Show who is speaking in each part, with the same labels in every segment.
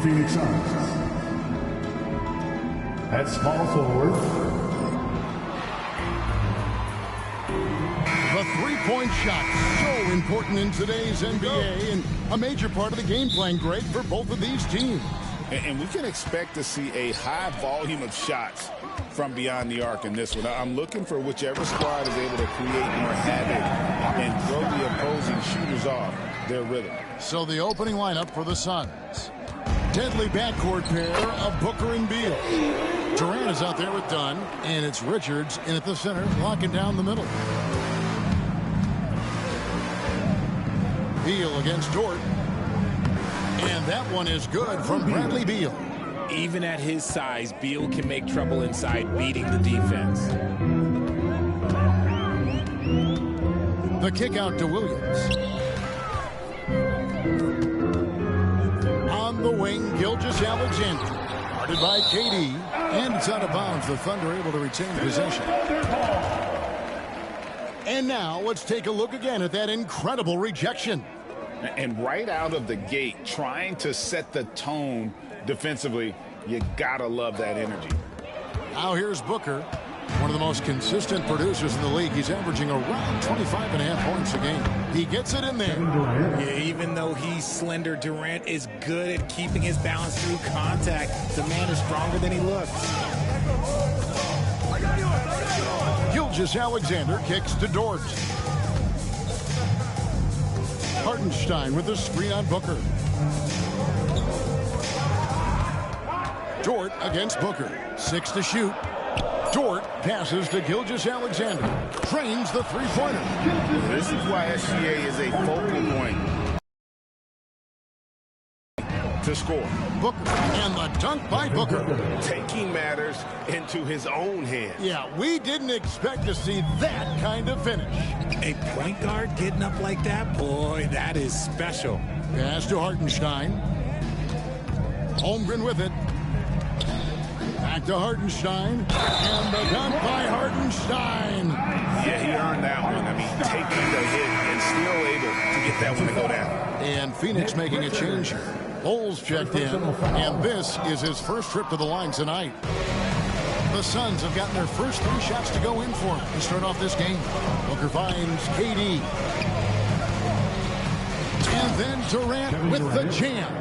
Speaker 1: Phoenix Suns. At small forward,
Speaker 2: the three-point shot, so important in today's NBA and a major part of the game plan, Greg, for both of these teams.
Speaker 3: And we can expect to see a high volume of shots from beyond the arc in this one. I'm looking for whichever squad is able to create more havoc and throw the opposing shooters off their rhythm.
Speaker 2: So the opening lineup for the Suns. Deadly backcourt pair of Booker and Beal. Durant is out there with Dunn, and it's Richards in at the center, locking down the middle. Beal against Dort. And that one is good from Bradley Beal.
Speaker 4: Even at his size, Beal can make trouble inside, beating the defense.
Speaker 2: The kick out to Williams. On the wing, Gilgeous-Alexander. Guarded by KD. And it's out of bounds. The Thunder able to retain possession. And now let's take a look again at that incredible rejection.
Speaker 3: And right out of the gate, trying to set the tone defensively, you gotta love that energy.
Speaker 2: Now here's Booker, one of the most consistent producers in the league. He's averaging around 25.5 points a game. He gets it in there.
Speaker 4: Yeah, even though he's slender, Durant is good at keeping his balance through contact. The man is stronger than he looks.
Speaker 2: Gilgeous-Alexander kicks to Dort. Hartenstein with the screen on Booker. Dort against Booker. 6 to shoot. Dort passes to Gilgeous-Alexander. Trains the three-pointer.
Speaker 3: This is why SGA is a focal point to score.
Speaker 2: Booker and the dunk by Booker.
Speaker 3: Taking matters into his own hands.
Speaker 2: Yeah, we didn't expect to see that kind of finish.
Speaker 4: A point guard getting up like that? Boy, that is special.
Speaker 2: Pass to Hartenstein. Holmgren with it. Back to Hartenstein. And the dunk by Hartenstein.
Speaker 3: Yeah, he earned that one. I mean, taking the hit and still able to get that one to go down.
Speaker 2: And Phoenix making a change here. Bowles checked in, and this is his first trip to the line tonight. The Suns have gotten their first 3 shots to go in for him to start off this game. Booker finds KD. And then Durant with the jam.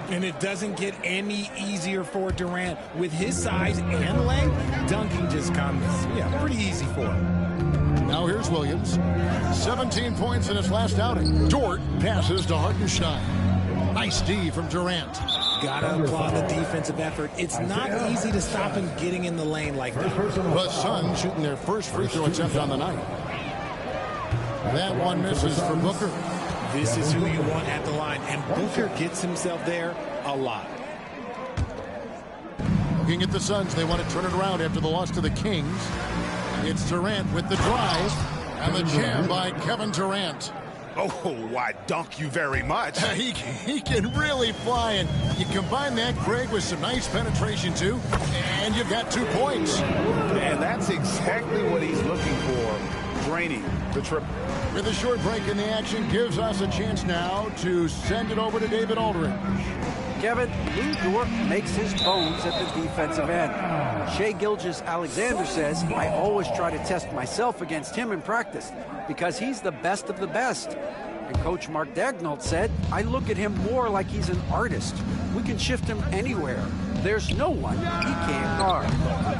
Speaker 4: And it doesn't get any easier for Durant. With his size and length, dunking just comes, pretty easy for him.
Speaker 2: Now here's Williams. 17 points in his last outing. Dort passes to Hartenstein. Nice D from Durant.
Speaker 4: Gotta applaud the defensive effort. It's not easy to stop him getting in the lane like that.
Speaker 2: The Suns shooting their first free throw attempt on the night. That one misses for Booker.
Speaker 4: This is who you want at the line, and Booker gets himself there a lot.
Speaker 2: Looking at the Suns, they want to turn it around after the loss to the Kings. It's Durant with the drive, and the jam by Kevin Durant.
Speaker 3: Oh, why, dunk you very much.
Speaker 2: He can really fly, and you combine that, Greg, with some nice penetration, too, and you've got 2 points.
Speaker 3: And that's exactly what he's looking for, draining the triple.
Speaker 2: With a short break in the action, gives us a chance now to send it over to David Aldridge.
Speaker 5: Kevin, Lou Dort makes his bones at the defensive end. Shai Gilgeous-Alexander says, I always try to test myself against him in practice because he's the best of the best. And Coach Mark Daigneault said, I look at him more like he's an artist. We can shift him anywhere. There's no one he can't guard.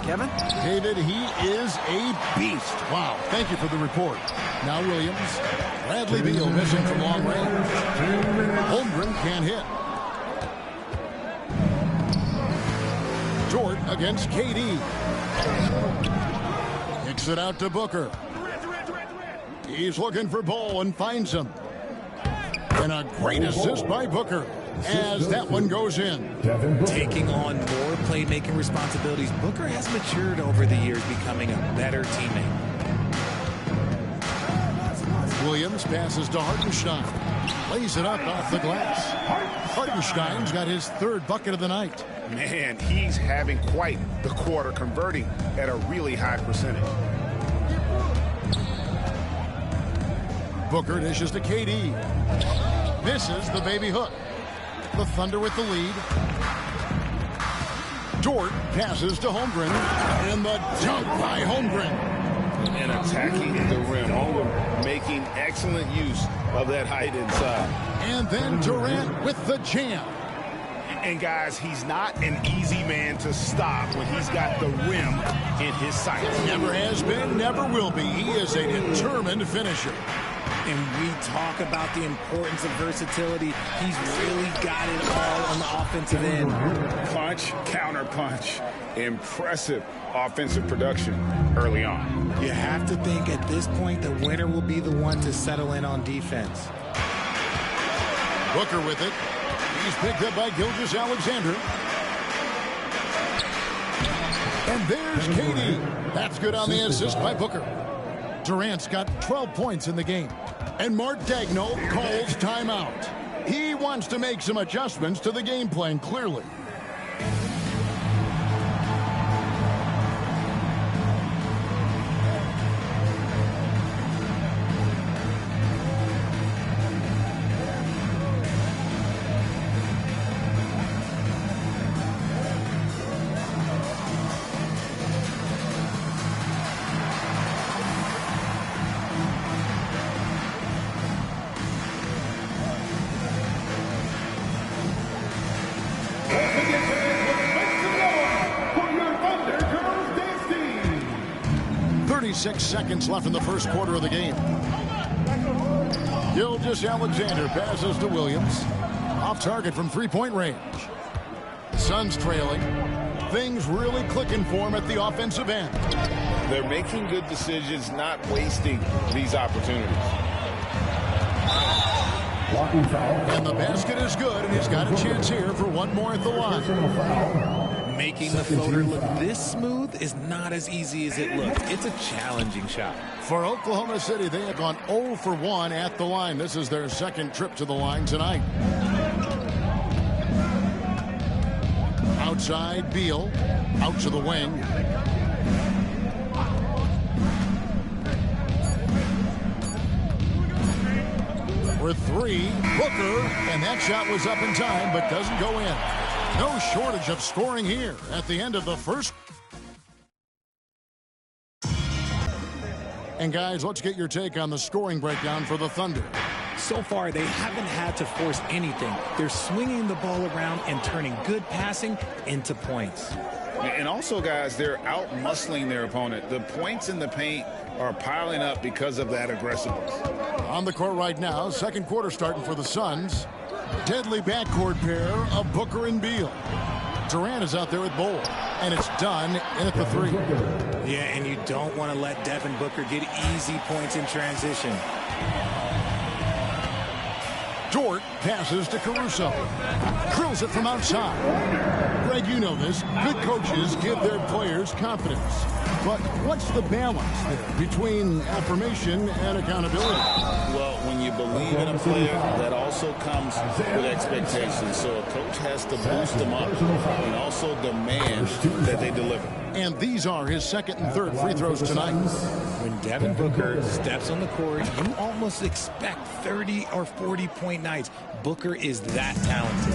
Speaker 5: Kevin?
Speaker 2: David, he is a beast. Wow, thank you for the report. Now Williams. Bradley Beal missing from long range. Holmgren can't hit. Dort against KD. Kicks it out to Booker. He's looking for Ball and finds him. And a great assist by Booker as that one goes in.
Speaker 4: Taking on more playmaking responsibilities, Booker has matured over the years, becoming a better teammate.
Speaker 2: Williams passes to Hartenstein. Lays it up off the glass. Hartenstein's got his 3rd bucket of the night.
Speaker 3: Man, he's having quite the quarter, converting at a really high percentage.
Speaker 2: Booker dishes to KD. Misses the baby hook. The Thunder with the lead. Dort passes to Holmgren. And the dunk by Holmgren.
Speaker 3: And attacking the rim. Holmgren making excellent use of that height inside.
Speaker 2: And then Durant with the jam.
Speaker 3: And guys, he's not an easy man to stop when he's got the rim in his sights.
Speaker 2: Never has been, never will be. He is a determined finisher.
Speaker 4: And we talk about the importance of versatility. He's really got it all on the offensive end.
Speaker 3: Punch, counter punch. Impressive offensive production early on.
Speaker 4: You have to think at this point the winner will be the one to settle in on defense.
Speaker 2: Booker with it. He's picked up by Gilgeous-Alexander. And there's KD. That's good on the assist by Booker. Durant's got 12 points in the game. And Mark Daigneault calls timeout. He wants to make some adjustments to the game plan, clearly. Seconds left in the first quarter of the game. Gilgeous-Alexander passes to Williams. Off target from three-point range. Suns trailing. Things really clicking for him at the offensive end.
Speaker 3: They're making good decisions, not wasting these opportunities.
Speaker 2: And the basket is good, and he's got a chance here for one more at the line.
Speaker 4: Making the floater look this smooth is not as easy as it looks. It's a challenging shot.
Speaker 2: For Oklahoma City, they have gone 0 for 1 at the line. This is their second trip to the line tonight. Outside, Beal. Out to the wing. For three, Booker. And that shot was up in time, but doesn't go in. No shortage of scoring here at the end of the first. And guys, let's get your take on the scoring breakdown for the Thunder.
Speaker 4: So far, they haven't had to force anything. They're swinging the ball around and turning good passing into points.
Speaker 3: And also, guys, they're out-muscling their opponent. The points in the paint are piling up because of that aggressiveness.
Speaker 2: On the court right now, second quarter starting for the Suns. Deadly backcourt pair of Booker and Beal. Durant is out there with Bol, and it's done in at the three.
Speaker 4: Yeah, and you don't want to let Devin Booker get easy points in transition.
Speaker 2: Dort passes to Caruso. Drills it from outside. Greg, you know this. Good coaches give their players confidence. But what's the balance there between affirmation and accountability?
Speaker 3: Well, when you believe in a player, that also comes with expectations. So a coach has to boost them up and also demand that they deliver.
Speaker 2: And these are his second and third free throws tonight.
Speaker 4: When Devin Booker steps on the court, you almost expect 30 or 40-point nights. Booker is that talented.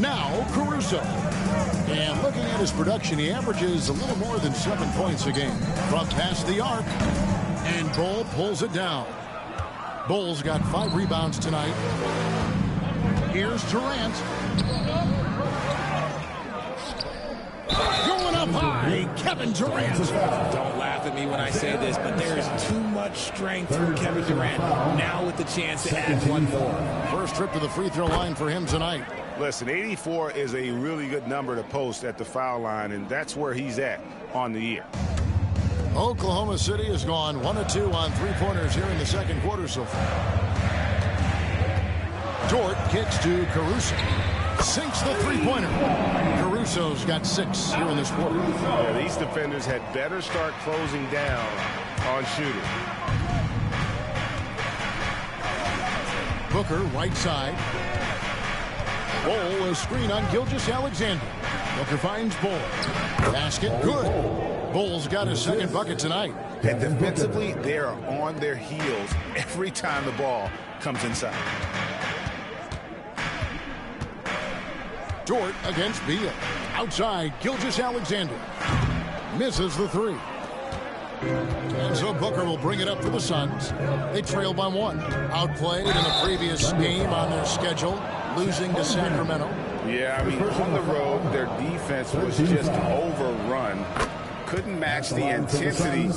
Speaker 2: Now, Caruso. And looking at his production, he averages a little more than 7 points a game. From past the arc, and Bol pulls it down. Bol's got 5 rebounds tonight. Here's Durant. Going up high, Kevin Durant.
Speaker 4: Don't laugh at me when I say this, but there is too much strength for Kevin Durant. Now with the chance to add one more.
Speaker 2: First trip to the free throw line for him tonight.
Speaker 3: Listen, 84 is a really good number to post at the foul line, and that's where he's at on the year.
Speaker 2: Oklahoma City has gone 1 of 2 on three-pointers here in the second quarter so far. Dort kicks to Caruso. Sinks the three-pointer. Caruso's got 6 here in this quarter.
Speaker 6: Yeah, these defenders had better start closing down on shooting.
Speaker 2: Booker, right side. Bol, a screen on Gilgeous-Alexander. Booker finds Bol. Basket, good. Bulls got his second bucket tonight.
Speaker 3: And defensively, they are on their heels every time the ball comes inside.
Speaker 2: Dort against Beal. Outside, Gilgeous-Alexander. Misses the three. And so Booker will bring it up for the Suns. They trail by one. Outplayed in the previous game on their schedule, losing to Sacramento.
Speaker 3: Yeah, I mean, on the road, their defense was just overrun. Couldn't match the intensity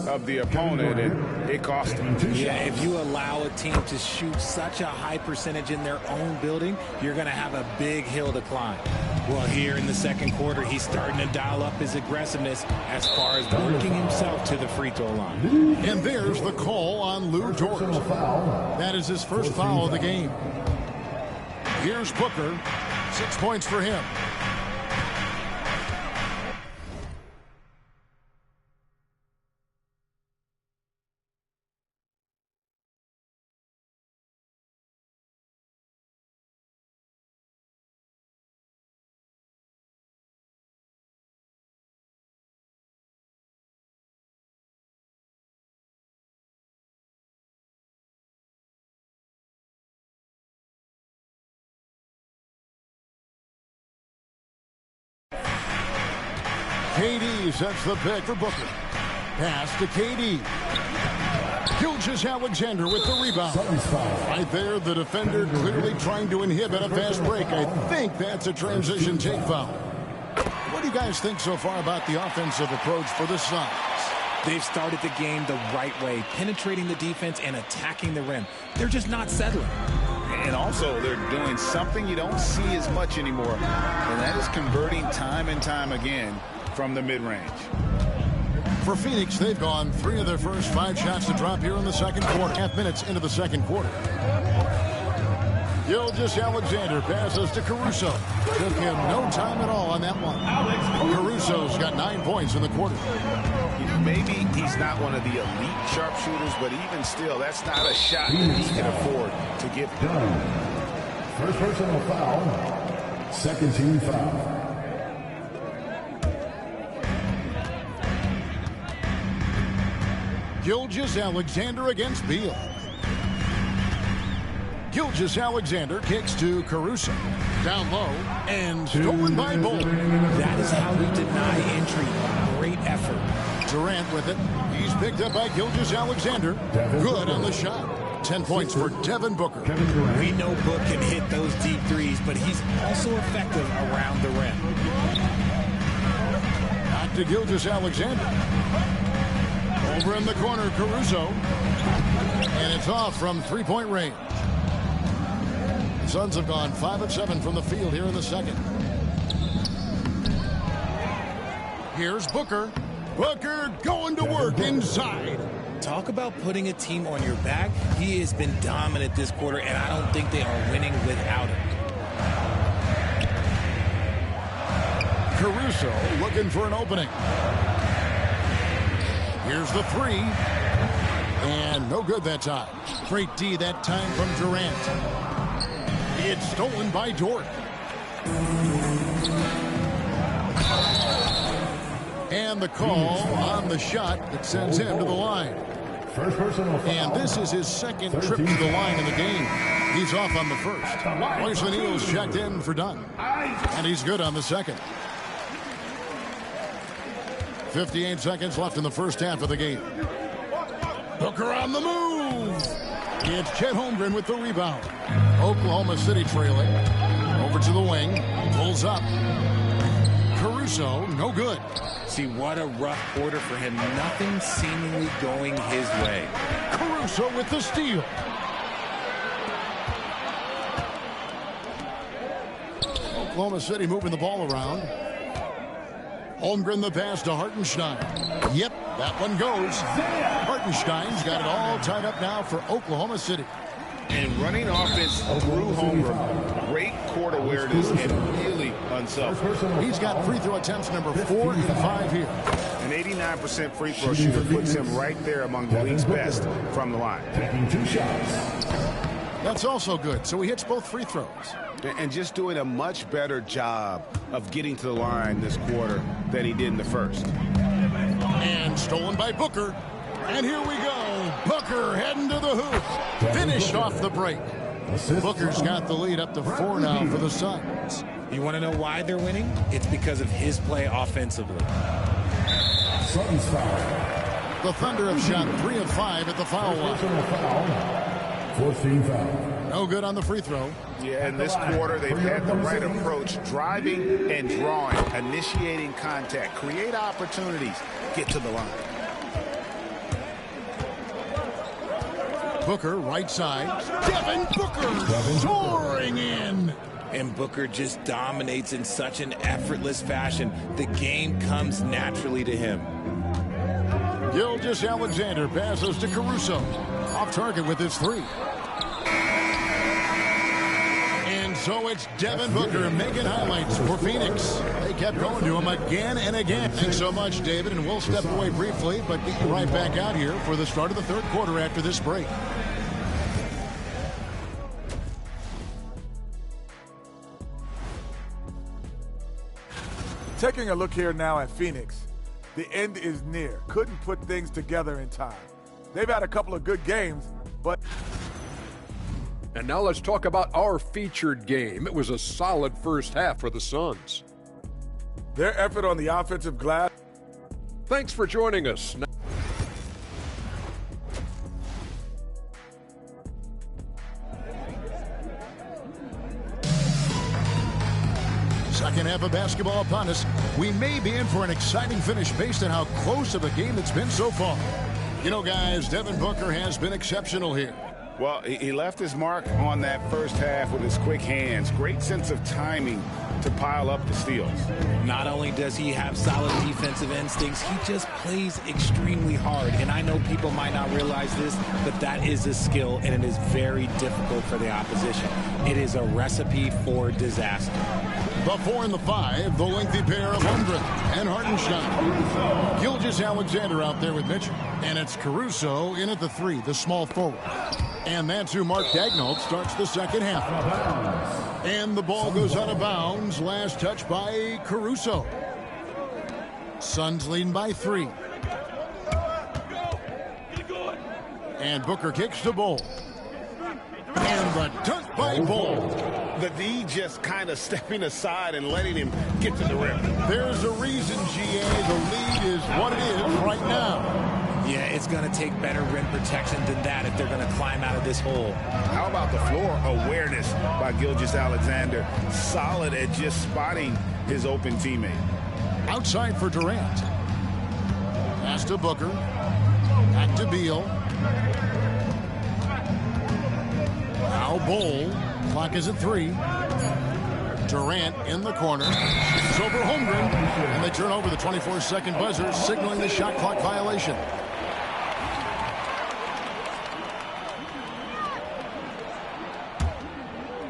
Speaker 3: of the opponent, and it cost them.
Speaker 4: Yeah, if you allow a team to shoot such a high percentage in their own building, you're going to have a big hill to climb. Well, here in the second quarter, he's starting to dial up his aggressiveness as far as working himself to the free throw line.
Speaker 2: And there's the call on Lou Dort. That is his first foul of the game. Here's Booker. 6 points for him. KD sets the pick for Booker. Pass to KD. Gilgeous-Alexander with the rebound. Right there, the defender clearly trying to inhibit a fast break. I think that's a transition take foul. What do you guys think so far about the offensive approach for the Suns?
Speaker 4: They've started the game the right way, penetrating the defense and attacking the rim. They're just not settling.
Speaker 3: And also, they're doing something you don't see as much anymore, and that is converting time and time again from the mid-range.
Speaker 2: For Phoenix, they've gone 3 of their first 5 shots to drop here in the second quarter. 5 minutes into the second quarter. Gilgeous-Alexander passes to Caruso. Took him no time at all on that one. Caruso's got 9 points in the quarter.
Speaker 3: Maybe he's not one of the elite sharpshooters, but even still, that's not a shot that he can afford to give.
Speaker 1: First personal foul. Second team foul.
Speaker 2: Gilgeous-Alexander against Beal. Gilgeous-Alexander kicks to Caruso. Down low and stolen by Bulls.
Speaker 4: That is how we deny entry. Great effort.
Speaker 2: Durant with it. He's picked up by Gilgeous-Alexander. Good on the shot. 10 points for Devin Booker.
Speaker 4: We know Book can hit those deep threes, but he's also effective around the rim.
Speaker 2: Back to Gilgeous-Alexander. Over in the corner, Caruso. And it's off from three-point range. The Suns have gone 5 of 7 from the field here in the second. Here's Booker. Booker going to work inside.
Speaker 4: Talk about putting a team on your back. He has been dominant this quarter, and I don't think they are winning without him.
Speaker 2: Caruso looking for an opening. Here's the three. And no good that time. Great D that time from Durant. It's stolen by Dort. And the call on the shot that sends him to the line.
Speaker 1: First personal foul.
Speaker 2: And this is his second trip to the line in the game. He's off on the first. Royce O'Neal's checked in for Dunn. And he's good on the second. 58 seconds left in the first half of the game. Booker on the move. It's Chet Holmgren with the rebound. Oklahoma City trailing. Over to the wing. Pulls up. Caruso, no good.
Speaker 4: See, what a rough quarter for him. Nothing seemingly going his way.
Speaker 2: Caruso with the steal. Oklahoma City moving the ball around. Holmgren the pass to Hartenstein. Yep, that one goes. Hartenstein's got it all tied up now for Oklahoma City.
Speaker 3: And running offense through Holmgren. Great court awareness and really unselfish.
Speaker 2: He's got free throw attempts number 4 and 5 here.
Speaker 3: An 89% free throw shooter puts him right there among the league's best from the line.
Speaker 1: Taking 2 shots.
Speaker 2: That's also good. So he hits both free throws.
Speaker 3: And just doing a much better job of getting to the line this quarter than he did in the first.
Speaker 2: And stolen by Booker. And here we go. Booker heading to the hoop. Finished off the break. Booker's got the lead up to 4 now for the Suns.
Speaker 4: You want to know why they're winning? It's because of his play offensively.
Speaker 1: Suns foul.
Speaker 2: The Thunder have shot 3 of 5 at the foul line.
Speaker 1: Personal foul. 14 foul.
Speaker 2: No good on the free throw.
Speaker 3: Yeah, in this quarter, they've had the right approach, driving and drawing, initiating contact, create opportunities, get to the line.
Speaker 2: Booker, right side. Devin Booker soaring in.
Speaker 4: And Booker just dominates in such an effortless fashion. The game comes naturally to him.
Speaker 2: Gilgeous-Alexander passes to Caruso. Off target with his 3. And so it's Devin Booker making highlights for Phoenix. They kept going to him again and again. Thanks so much, David, and we'll step away briefly, but get you right back out here for the start of the third quarter after this break.
Speaker 7: Taking a look here now at Phoenix, the end is near. Couldn't put things together in time. They've had a couple of good games, but...
Speaker 8: And now let's talk about our featured game. It was a solid first half for the Suns.
Speaker 7: their effort on the offensive glass...
Speaker 8: Thanks for joining us.
Speaker 2: Second half of basketball upon us. We may be in for an exciting finish based on how close of a game it's been so far. You know, guys, Devin Booker has been exceptional here.
Speaker 3: Well, he left his mark on that first half with his quick hands. Great sense of timing to pile up the steals.
Speaker 4: Not only does he have solid defensive instincts, he just plays extremely hard. And I know people might not realize this, but that is a skill, and it is very difficult for the opposition. It is a recipe for disaster.
Speaker 2: The 4 and the 5, the lengthy pair of Holmgren and Hartenstein. Gilgeous-Alexander out there with Mitchell. And it's Caruso in at the 3, the small forward. And that's who Mark Daigneault starts the second half. And the ball goes out of bounds. Last touch by Caruso. Suns leading by 3. And Booker kicks to Bol. And the dunk by Bol.
Speaker 3: The D just kind of stepping aside and letting him get to the rim.
Speaker 2: There's a reason, GA, the lead is what it is right now.
Speaker 4: Yeah, it's going to take better rim protection than that if they're going to climb out of this hole.
Speaker 3: How about the floor awareness by Gilgeous-Alexander? Solid at just spotting his open teammate.
Speaker 2: Outside for Durant. Pass to Booker. Back to Beal. Now Bol. Clock is at 3. Durant in the corner. It's over Holmgren. And they turn over the 24-second buzzer, signaling the shot clock violation.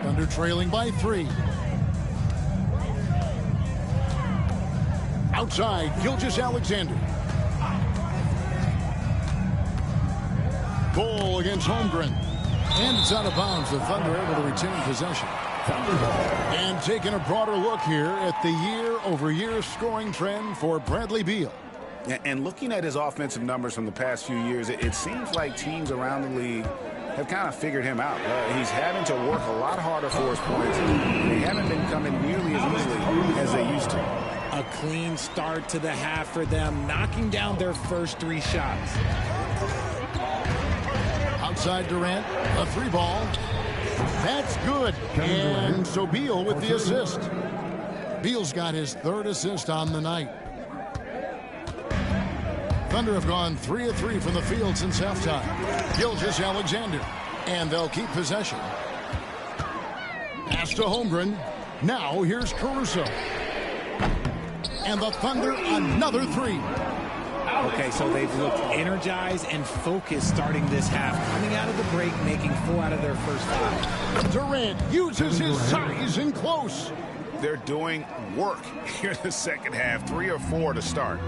Speaker 2: Thunder trailing by 3. Outside, Gilgeous-Alexander. Bol against Holmgren. And it's out of bounds. The Thunder able to retain possession. And taking a broader look here at the year-over-year scoring trend for Bradley Beal.
Speaker 3: And looking at his offensive numbers from the past few years, it seems like teams around the league have kind of figured him out. He's having to work a lot harder for his points. They haven't been coming nearly as easily as they used to.
Speaker 4: A clean start to the half for them, knocking down their first 3 shots.
Speaker 2: Outside Durant, a 3 ball. That's good. And so Beal with the assist. Beal's got his 3rd assist on the night. Thunder have gone 3 of 3 from the field since halftime. Gilgeous-Alexander. And they'll keep possession. Pass to Holmgren. Now here's Caruso. And the Thunder another 3.
Speaker 4: Okay, so they've looked energized and focused starting this half. Coming out of the break, making 4 out of their first 5.
Speaker 2: Durant uses his size in close.
Speaker 3: They're doing work here in the second half. 3 or 4 to start.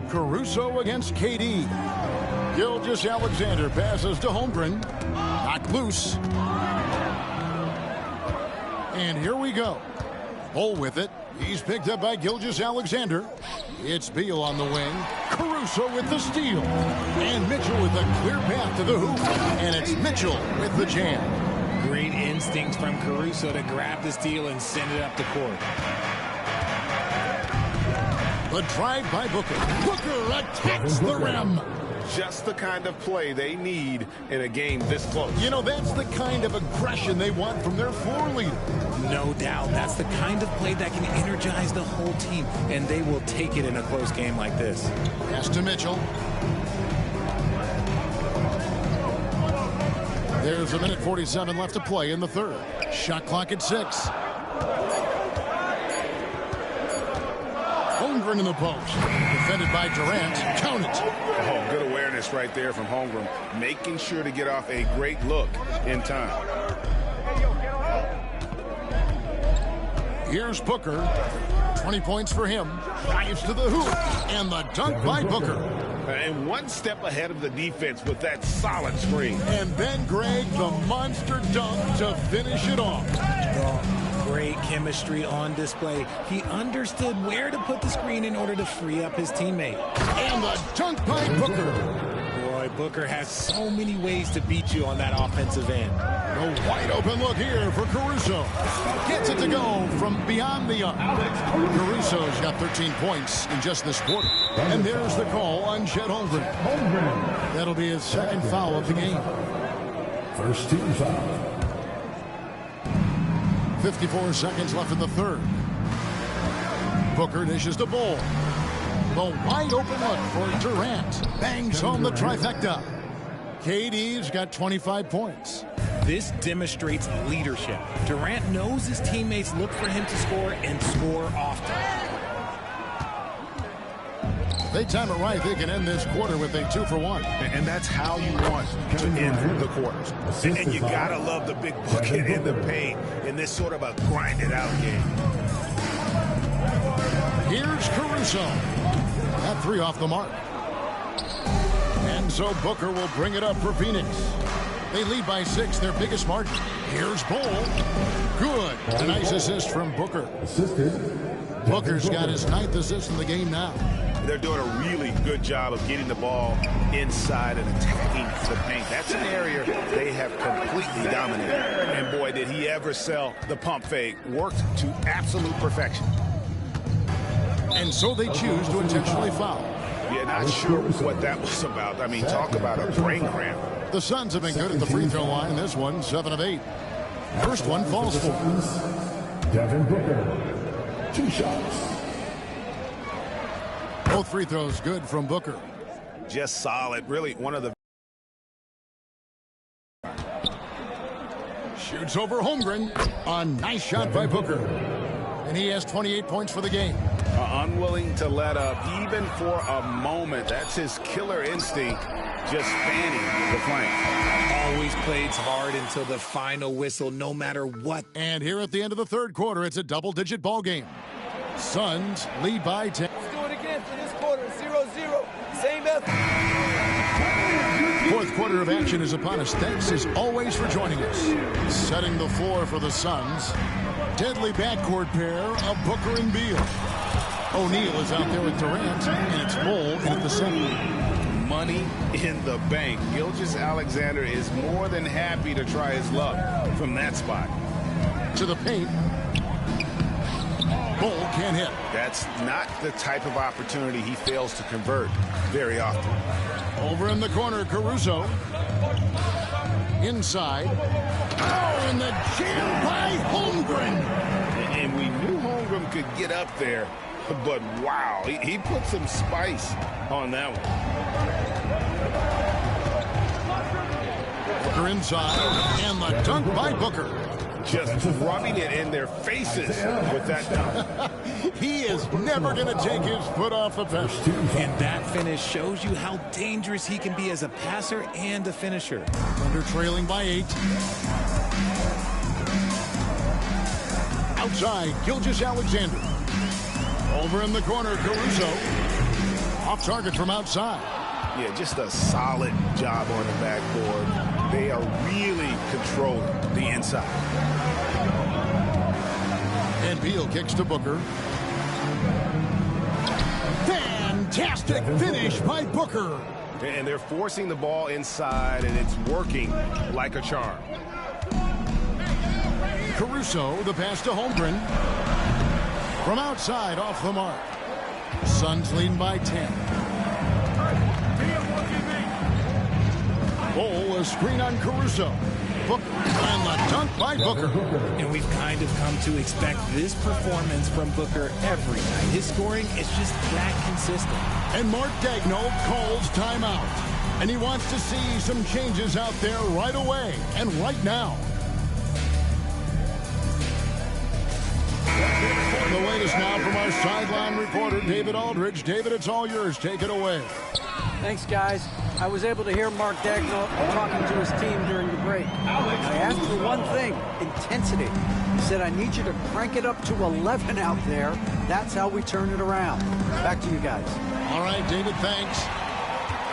Speaker 2: Caruso against KD. Gilgeous-Alexander passes to Holmgren. Knocked loose. And here we go. Bol with it. He's picked up by Gilgeous-Alexander. It's Beal on the wing. Caruso with the steal. And Mitchell with a clear path to the hoop. And it's Mitchell with the jam.
Speaker 4: Great instinct from Caruso to grab the steal and send it up the court.
Speaker 2: The drive by Booker. Booker attacks the rim.
Speaker 6: Just the kind of play they need in a game this close.
Speaker 2: You know, that's the kind of aggression they want from their floor leader.
Speaker 4: No doubt. That's the kind of play that can energize the whole team, and they will take it in a close game like this.
Speaker 2: Pass to Mitchell. There's a minute 47 left to play in the third. Shot clock at 6. Holmgren in the post. Defended by Durant. Count it.
Speaker 3: Oh, good awareness right there from Holmgren. Making sure to get off a great look in time.
Speaker 2: Here's Booker. 20 points for him. Drives to the hoop. And the dunk by Booker.
Speaker 3: And one step ahead of the defense with that solid screen.
Speaker 2: And then Greg, the monster dunk to finish it off.
Speaker 4: Great chemistry on display. He understood where to put the screen in order to free up his teammate.
Speaker 2: And the dunk by Booker.
Speaker 4: Boy, Booker has so many ways to beat you on that offensive end.
Speaker 2: A wide open look here for Caruso. Gets it to go from beyond the arc. Caruso's got 13 points in just this quarter. And there's the call on Chet Holmgren. That'll be his second foul of the game.
Speaker 1: First team foul.
Speaker 2: 54 seconds left in the third. Booker dishes to Bol. The wide open look for Durant. Bangs home the trifecta. KD's got 25 points.
Speaker 4: This demonstrates leadership. Durant knows his teammates look for him to score and score often.
Speaker 2: If they time it right, they can end this quarter with a 2-for-1.
Speaker 3: And that's how you want to end the quarters. And you got to love the big bucket in the paint in this sort of a grinded-out game.
Speaker 2: Here's Caruso. That 3 off the mark. And so Booker will bring it up for Phoenix. They lead by 6, their biggest margin. Here's Bol. Good. A nice assist from Booker. Booker's got his 9th assist in the game now.
Speaker 3: They're doing a really good job of getting the ball inside and attacking the paint. That's an area they have completely dominated. And boy, did he ever sell the pump fake. Worked to absolute perfection.
Speaker 2: And so they choose to intentionally foul.
Speaker 3: Yeah, not sure what that was about. I mean, talk about a brain cramp.
Speaker 2: The Suns have been good at the free throw line. This one, 7 of 8. First one falls for.
Speaker 1: Devin Booker. 2 shots.
Speaker 2: Both free throws good from Booker.
Speaker 3: Just solid. Really one of the...
Speaker 2: Shoots over Holmgren. A nice shot by Booker. And he has 28 points for the game.
Speaker 3: Unwilling to let up even for a moment. That's his killer instinct, just fanning the flank.
Speaker 4: Always plays hard until the final whistle, no matter what.
Speaker 2: And here at the end of the third quarter, it's a double-digit ball game. Suns lead by 10.
Speaker 9: Let's do it again for this quarter, 0-0. Same effort.
Speaker 2: Fourth quarter of action is upon us. Thanks as always for joining us. Setting the floor for the Suns. Deadly backcourt pair of Booker and Beal. O'Neal is out there with Durant, and it's Bol in at the center.
Speaker 3: Money in the bank. Gilgeous-Alexander is more than happy to try his luck from that spot.
Speaker 2: To the paint. Bol can't hit.
Speaker 3: That's not the type of opportunity he fails to convert very often.
Speaker 2: Over in the corner, Caruso. Inside. Oh, and the jam by Holmgren.
Speaker 3: And we knew Holmgren could get up there, but wow, he put some spice on that
Speaker 2: one. Booker inside, and the dunk by Booker.
Speaker 3: Just rubbing it in their faces with that dunk.
Speaker 2: He is never going to take his foot off the pedal.
Speaker 4: And that finish shows you how dangerous he can be as a passer and a finisher.
Speaker 2: Thunder trailing by 8. Outside, Gilgeous-Alexander. Over in the corner, Caruso. Off target from outside.
Speaker 3: Yeah, just a solid job on the backboard. They are really controlling the inside.
Speaker 2: And Beal kicks to Booker. Fantastic finish by Booker.
Speaker 6: And they're forcing the ball inside, and it's working like a charm.
Speaker 2: Caruso, the pass to Holmgren. From outside, off the mark. Suns leading by 10. Bol, a screen on Caruso. Booker, and the dunk by Booker.
Speaker 4: And we've kind of come to expect this performance from Booker every night. His scoring is just that consistent.
Speaker 2: And Mark Daigneault calls timeout. And he wants to see some changes out there right away and right now. The latest now from our sideline reporter, David Aldridge. David, it's all yours. Take it away.
Speaker 5: Thanks, guys. I was able to hear Mark Daigneault talking to his team during the break. I asked for one thing, intensity. He said, I need you to crank it up to 11 out there. That's how we turn it around. Back to you guys.
Speaker 2: All right, David, thanks.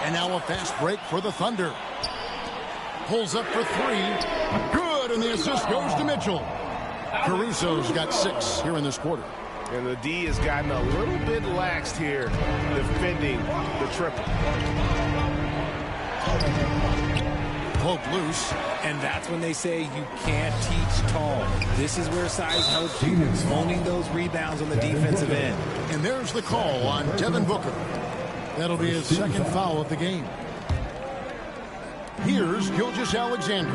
Speaker 2: And now a fast break for the Thunder. Pulls up for three. Good, and the assist goes to Mitchell. Caruso's got 6 here in this quarter.
Speaker 6: And the D has gotten a little bit laxed here, defending the triple.
Speaker 2: Pope loose.
Speaker 4: And that's when they say you can't teach tall. This is where size helps you, owning those rebounds on the defensive end.
Speaker 2: And there's the call on Devin Booker. That'll be his second foul of the game. Here's Gilgeous-Alexander.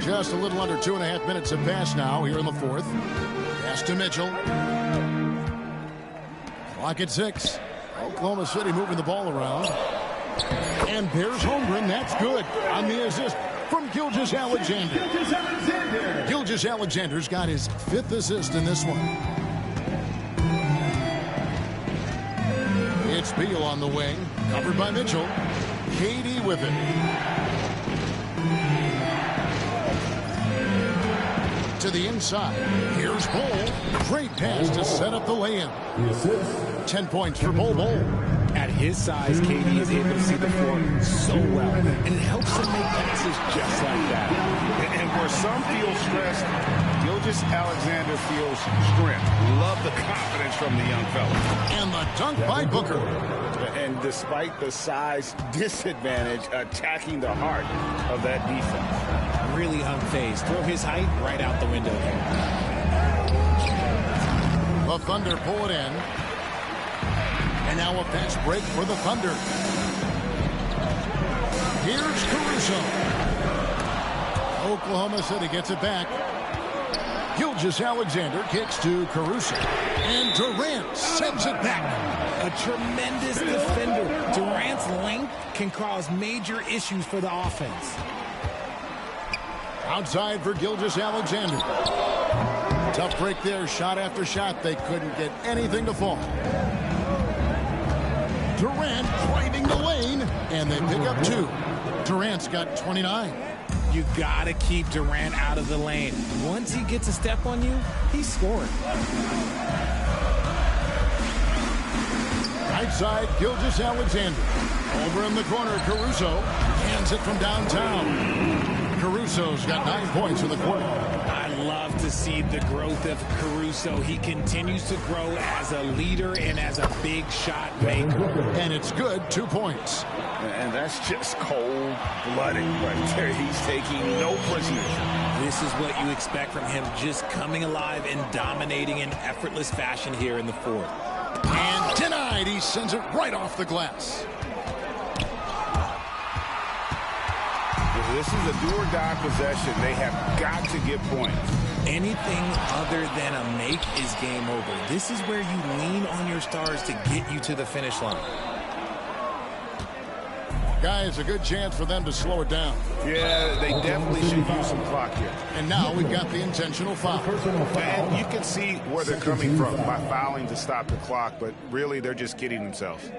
Speaker 2: Just a little under 2.5 minutes have passed now here in the fourth. Pass to Mitchell. Clock at 6. Oklahoma City moving the ball around. And there's Holmgren. That's good on the assist from Gilgeous-Alexander. Gilgeous-Alexander's got his 5th assist in this one. It's Beal on the wing. Covered by Mitchell. KD with it. To the inside. Here's Bol. Great pass to set up the lay-in. 10 points for Bol.
Speaker 4: At his size, KD is able to see the floor so well. And it helps him make passes just like that.
Speaker 3: And where some feel stressed, Gilgeous-Alexander feels strength. Love the confidence from the young fella.
Speaker 2: And the dunk by Booker.
Speaker 3: And despite the size disadvantage, attacking the heart of that defense.
Speaker 4: Really unfazed. Throw his height right out the window here.
Speaker 2: The Thunder pull it in. And now a fast break for the Thunder. Here's Caruso. Oklahoma City gets it back. Gilgeous-Alexander kicks to Caruso. And Durant sends it back.
Speaker 4: A tremendous defender. Durant's length can cause major issues for the offense.
Speaker 2: Outside for Gilgeous-Alexander. Tough break there. Shot after shot. They couldn't get anything to fall. Durant driving the lane. And they pick up 2. Durant's got 29.
Speaker 4: You got to keep Durant out of the lane. Once he gets a step on you, he's scoring.
Speaker 2: Right side, Gilgeous-Alexander. Over in the corner, Caruso. Hands it from downtown. Caruso's got 9 points in the quarter.
Speaker 4: I love to see the growth of Caruso. He continues to grow as a leader and as a big shot maker.
Speaker 2: And it's good, 2 points.
Speaker 3: And that's just cold-blooded right there. He's taking no prisoners.
Speaker 4: This is what you expect from him, just coming alive and dominating in effortless fashion here in the fourth.
Speaker 2: And denied. He sends it right off the glass.
Speaker 3: This is a do-or-die possession. They have got to get points.
Speaker 4: Anything other than a make is game over. This is where you lean on your stars to get you to the finish line.
Speaker 2: Guys, a good chance for them to slow it down.
Speaker 3: Yeah, they definitely should use some clock here.
Speaker 2: And now we've got the intentional foul.
Speaker 3: And you can see where they're coming from by fouling to stop the clock, but really they're just kidding themselves.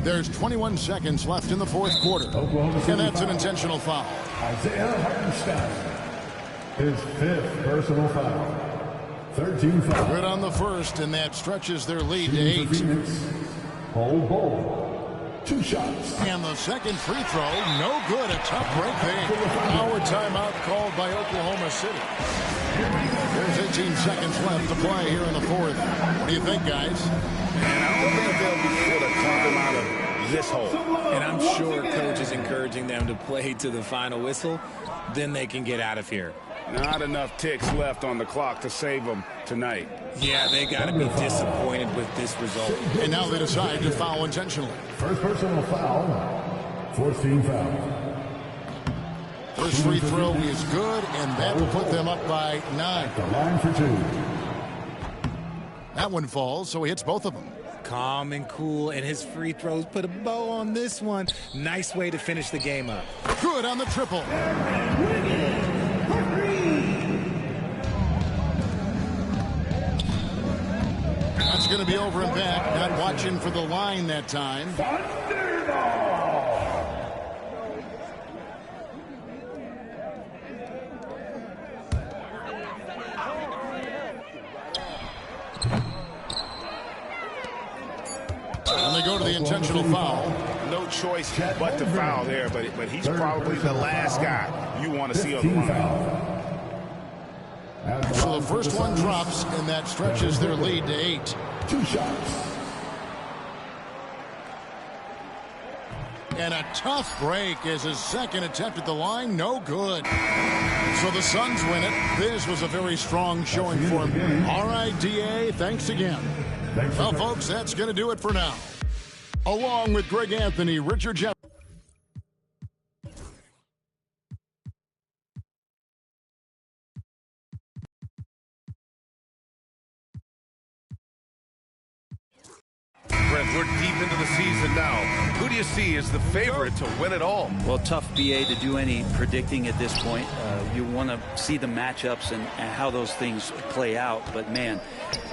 Speaker 2: There's 21 seconds left in the fourth quarter. And that's an intentional foul.
Speaker 1: Isaiah Hartenstein, his 5th personal foul. 13 fouls.
Speaker 2: Good on the first, and that stretches their lead to 8.
Speaker 1: Phoenix, Bol. 2 shots.
Speaker 2: And the second free throw, no good. A tough break there. Now a timeout called by Oklahoma City. There's 18 seconds left to play here in the fourth. What do you think, guys?
Speaker 3: And I don't think they'll be able to climb out of this hole.
Speaker 4: And I'm sure coach is encouraging them to play to the final whistle. Then they can get out of here.
Speaker 3: Not enough ticks left on the clock to save them tonight.
Speaker 4: Yeah, they got to be disappointed with this result.
Speaker 2: And now they decide to foul intentionally.
Speaker 1: First personal foul. Fourth team foul.
Speaker 2: First free throw is good, and that will put them up by 9.
Speaker 1: The line for 2.
Speaker 2: That one falls, so he hits both of them.
Speaker 4: Calm and cool, and his free throws put a bow on this one. Nice way to finish the game up.
Speaker 2: Good on the triple. That's going to be over and back. Not watching for the line that time. And they go to the intentional foul.
Speaker 3: No choice but to foul there, but he's probably the last guy you want to see on the line.
Speaker 2: So the first one drops, and that stretches their lead to 8.
Speaker 1: 2 shots.
Speaker 2: And a tough break as his second attempt at the line, no good. So the Suns win it. This was a very strong showing for him. All right, DA, thanks again. Well, folks, that's going to do it for now. Along with Greg Anthony, Richard Jefferson.
Speaker 6: Brent, we're deep into the season now. Who do you see as the favorite to win it all?
Speaker 10: Well, tough, BA, to do any predicting at this point. You want to see the matchups and how those things play out. But, man,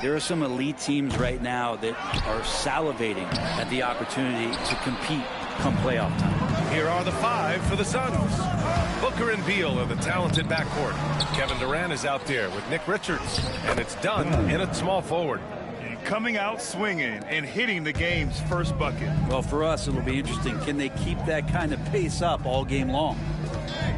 Speaker 10: there are some elite teams right now that are salivating at the opportunity to compete come playoff time.
Speaker 6: Here are the 5 for the Suns. Booker and Beal are the talented backcourt. Kevin Durant is out there with Nick Richards, and it's done in a small forward.
Speaker 11: Coming out swinging and hitting the game's first bucket.
Speaker 10: Well, for us, it'll be interesting. Can they keep that kind of pace up all game long?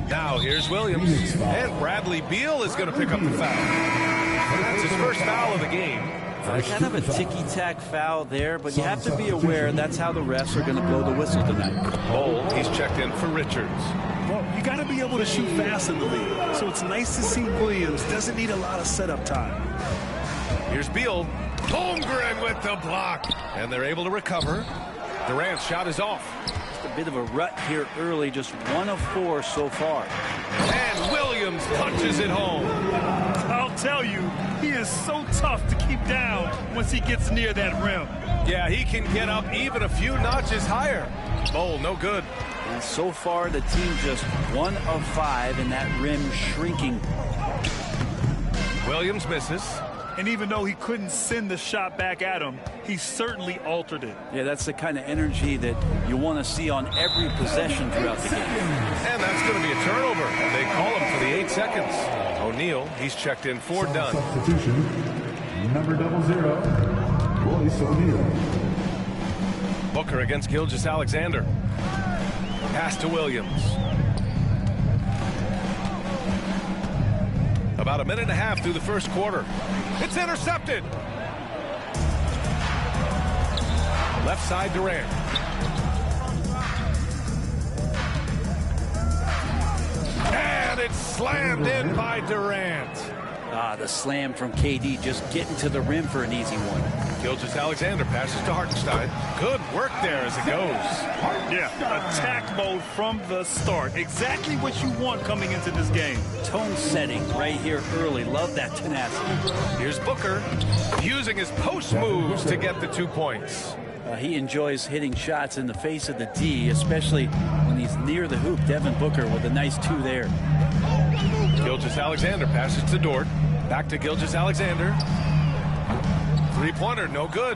Speaker 6: Now here's Williams, and Bradley Beal is going to pick up the foul. That's his first foul of the game.
Speaker 10: Kind of a ticky-tack foul there, but you have to be aware that's how the refs are going to blow the whistle tonight.
Speaker 6: Bol, he's checked in for Richards.
Speaker 11: Well, you got to be able to shoot fast in the league, so it's nice to see Williams doesn't need a lot of setup time.
Speaker 6: Here's Beal. Holmgren with the block, and they're able to recover. Durant's shot is off.
Speaker 10: Just a bit of a rut here early, just 1 of 4 so far.
Speaker 6: And Williams punches it home.
Speaker 11: I'll tell you, he is so tough to keep down once he gets near that rim.
Speaker 6: Yeah, he can get up even a few notches higher. Bol, no good.
Speaker 10: And so far, the team just 1 of 5 in that rim shrinking.
Speaker 6: Williams misses.
Speaker 11: And even though he couldn't send the shot back at him, he certainly altered it.
Speaker 10: Yeah, that's the kind of energy that you want to see on every possession throughout the game.
Speaker 6: And that's going to be a turnover. They call him for the 8 seconds. O'Neal, he's checked in for Dunn.
Speaker 1: Substitution, number 00, Royce O'Neal.
Speaker 6: Booker against Gilgeous-Alexander. Pass to Williams. About a minute and a half through the first quarter. It's intercepted. Left side, Durant. And it's slammed in by Durant.
Speaker 10: The slam from KD, just getting to the rim for an easy one.
Speaker 6: Gilgeous-Alexander passes to Hartenstein. Good work there as it goes.
Speaker 11: Yeah, attack mode from the start. Exactly what you want coming into this game.
Speaker 10: Tone setting right here early. Love that tenacity.
Speaker 6: Here's Booker using his post moves to get the 2 points.
Speaker 10: He enjoys hitting shots in the face of the D, especially when he's near the hoop. Devin Booker with a nice 2 there.
Speaker 6: Gilgeous-Alexander passes to Dort. Back to Gilgeous-Alexander. 3-pointer, no good.